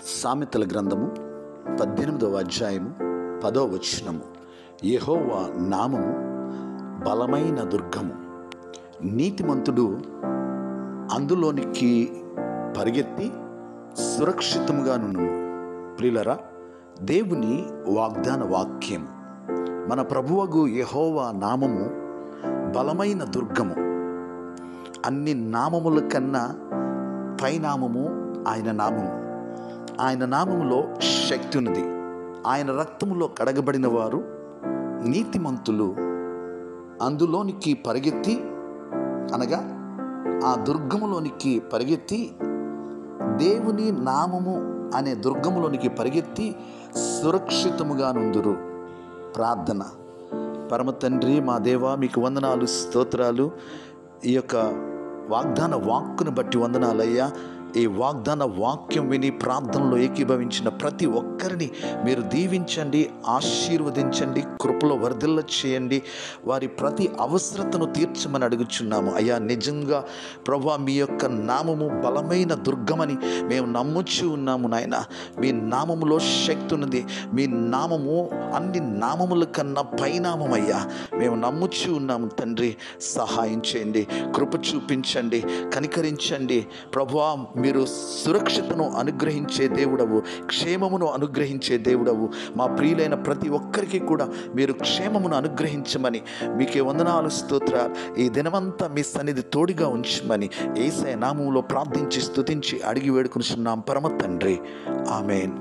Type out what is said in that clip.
సామెతల గ్రంథము 18వ అధ్యాయము 10వ వచనము. యెహోవా నామము బలమైన దుర్గము, నీతిమంతుడు అందులోనికి పరిగెత్తి సురక్షితముగా నుండును. ప్రియులరా, దేవుని వాగ్దాన వాక్యం, మన ప్రభువగు యెహోవా నామము బలమైన దుర్గము. అన్ని నామముల కన్నా పైనామము ఆయన నామము. ఆయన నామములో శక్తి ఉన్నది. ఆయన రక్తములో కడగబడిన వారు నీతిమంతులు అందులోనికి పరిగెత్తి, అనగా ఆ దుర్గములోనికి పరిగెత్తి, దేవుని నామము అనే దుర్గములోనికి పరిగెత్తి సురక్షితముగా నుందురు. ప్రార్థన. పరమ తండ్రి, మా దేవా, మీకు వందనాలు, స్తోత్రాలు. ఈ యొక్క వాగ్దాన వాక్కును బట్టి వందనాలయ్యా. ఈ వాగ్దాన వాక్యం విని ప్రార్థనలో ఏకీభవించిన ప్రతి ఒక్కరిని మీరు దీవించండి, ఆశీర్వదించండి, కృపలో వర్ధిల్ల చేయండి. వారి ప్రతి అవసరతను తీర్చమని అడుగుచున్నాము అయ్యా. నిజంగా ప్రభువా, మీ యొక్క నామము బలమైన దుర్గమని మేము నమ్ముచు ఉన్నాము నాయన. మీ నామములో శక్తి ఉన్నది. మీ నామము అన్ని నామముల కన్నా పైనామమయ్యా. మేము నమ్ముచు ఉన్నాము తండ్రి. సహాయం చేయండి, కృప చూపించండి, కనికరించండి ప్రభువా. మీరు సురక్షతను అనుగ్రహించే దేవుడవు, క్షేమమును అనుగ్రహించే దేవుడవు. మా ప్రియులైన ప్రతి ఒక్కరికి కూడా మీరు క్షేమమును అనుగ్రహించమని, మీకే వందనాలు, స్తోత్రాలు. ఈ దినమంతా మీ సన్నిధి తోడుగా ఉంచమని యేసయ్య నామములో ప్రార్థించి స్తుతించి అడిగి వేడుకొనుచున్నాం పరమ తండ్రి. ఆమేన్.